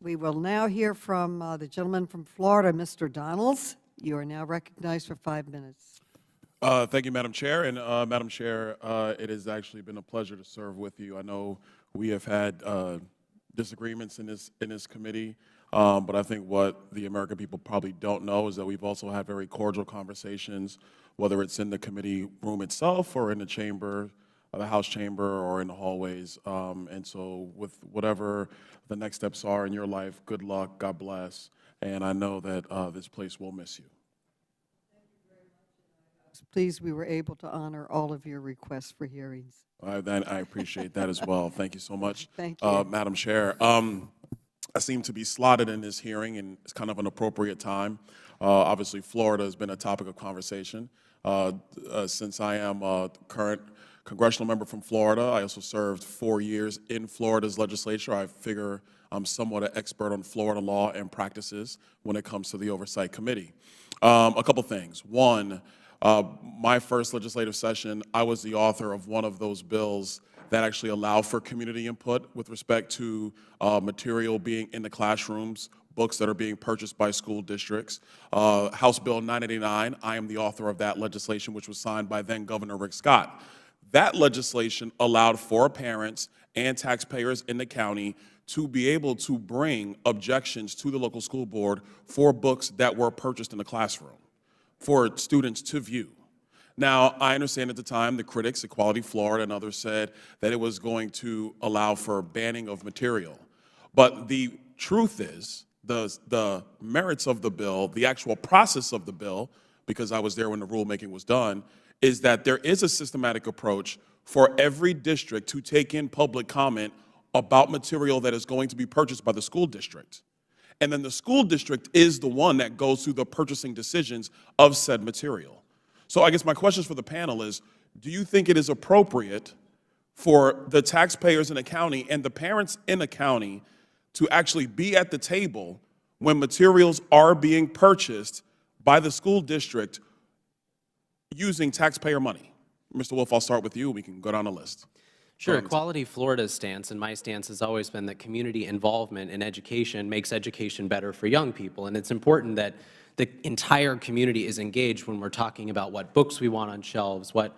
We will now hear from the gentleman from Florida, Mr. Donalds. You are now recognized for 5 minutes. Thank you, Madam Chair. And Madam Chair, it has actually been a pleasure to serve with you. I know we have had disagreements in this committee, but I think what the American people probably don't know is that we've also had very cordial conversations, whether it's in the committee room itself or in the chamber, the House chamber, or in the hallways. And so with whatever the next steps are in your life, good luck, God bless, and I know that this place will miss you. Please, we were able to honor all of your requests for hearings. I appreciate that as well. Thank you so much, Thank you. Madam Chair. I seem to be slotted in this hearing, and it's kind of an appropriate time. Obviously, Florida has been a topic of conversation. Since I am a current congressional member from Florida, I also served 4 years in Florida's legislature. I figure I'm somewhat an expert on Florida law and practices when it comes to the Oversight Committee. A couple things. One, my first legislative session, I was the author of one of those bills that actually allow for community input with respect to material being in the classrooms, books that are being purchased by school districts. House Bill 989, I am the author of that legislation, which was signed by then Governor Rick Scott. That legislation allowed for parents and taxpayers in the county to be able to bring objections to the local school board for books that were purchased in the classroom for students to view. Now, I understand at the time the critics, Equality Florida and others, said that it was going to allow for banning of material. But the truth is, the merits of the bill, the actual process of the bill, because I was there when the rulemaking was done, is that there is a systematic approach for every district to take in public comment about material that is going to be purchased by the school district. And then the school district is the one that goes through the purchasing decisions of said material. So I guess my questions for the panel is, do you think it is appropriate for the taxpayers in the county and the parents in the county to actually be at the table when materials are being purchased by the school district using taxpayer money? Mr. Wolf, I'll start with you. We can go down the list. Sure. Equality Florida's stance, and my stance, has always been that community involvement in education makes education better for young people. And it's important that the entire community is engaged when we're talking about what books we want on shelves, what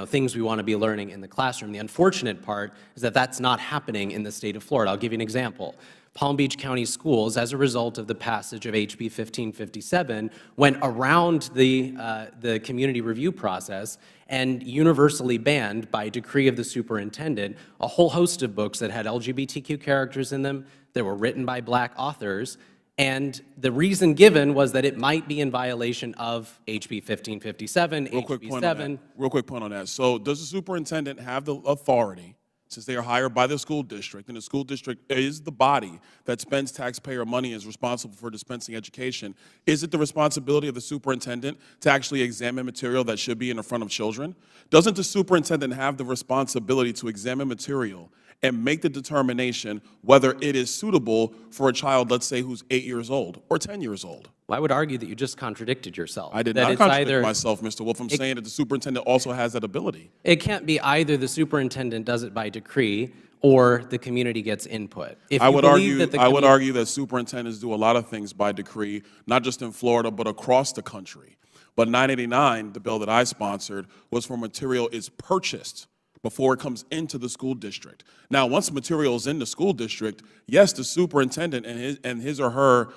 things we want to be learning in the classroom. The unfortunate part is that that's not happening in the state of Florida. I'll give you an example. Palm Beach County Schools, as a result of the passage of HB 1557, went around the community review process and universally banned, by decree of the superintendent, a whole host of books that had LGBTQ characters in them, that were written by Black authors, and the reason given was that it might be in violation of HB 1557, HB 7. Real quick point on that. So does the superintendent have the authority, since they are hired by the school district, and the school district is the body that spends taxpayer money, is responsible for dispensing education, is it the responsibility of the superintendent to actually examine material that should be in the front of children? Doesn't the superintendent have the responsibility to examine material and make the determination whether it is suitable for a child, let's say, who's 8 years old or 10 years old? Well, I would argue that you just contradicted yourself. I did not contradict myself, Mr. Wolf. I'm saying that the superintendent also has that ability. It can't be either the superintendent does it by decree or the community gets input. I would argue that superintendents do a lot of things by decree, not just in Florida, but across the country. But 989, the bill that I sponsored, was for material is purchased before it comes into the school district. Now, once material is in the school district, yes, the superintendent and his or her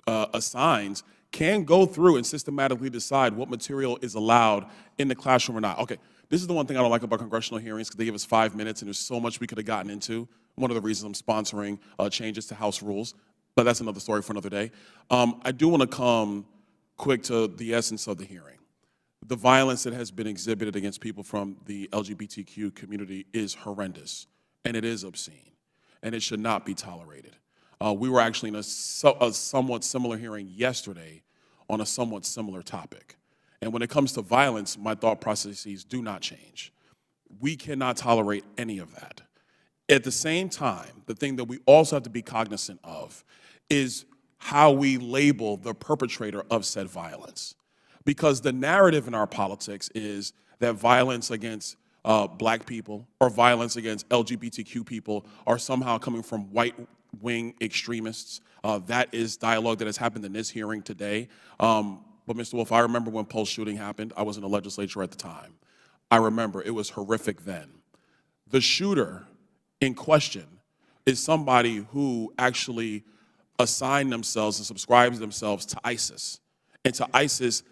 assigns can go through and systematically decide what material is allowed in the classroom or not. Okay, this is the one thing I don't like about congressional hearings, because they give us 5 minutes and there's so much we could have gotten into. One of the reasons I'm sponsoring changes to House rules, but that's another story for another day. I do want to come quick to the essence of the hearing. The violence that has been exhibited against people from the LGBTQ community is horrendous, and it is obscene, and it should not be tolerated. We were actually in a somewhat similar hearing yesterday on a somewhat similar topic. And when it comes to violence, my thought processes do not change. We cannot tolerate any of that. At the same time, the thing that we also have to be cognizant of is how we label the perpetrator of said violence. Because the narrative in our politics is that violence against Black people or violence against LGBTQ people are somehow coming from white right-wing extremists. That is dialogue that has happened in this hearing today. But Mr. Wolf, I remember when Pulse shooting happened. I was in the legislature at the time. I remember it was horrific then. The shooter in question is somebody who actually assigned themselves and subscribes themselves to ISIS, and to ISIS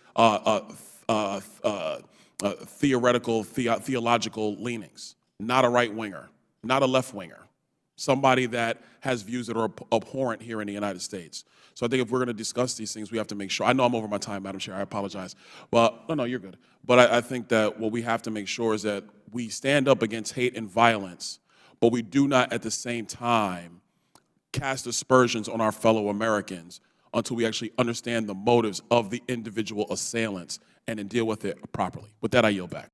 theological leanings, not a right-winger, not a left-winger, somebody that has views that are abhorrent here in the United States. So I think if we're going to discuss these things, we have to make sure. I know I'm over my time, Madam Chair. I apologize. Well, no, you're good. But I think that what we have to make sure is that we stand up against hate and violence, but we do not at the same time cast aspersions on our fellow Americans until we actually understand the motives of the individual assailants and then deal with it properly. With that, I yield back.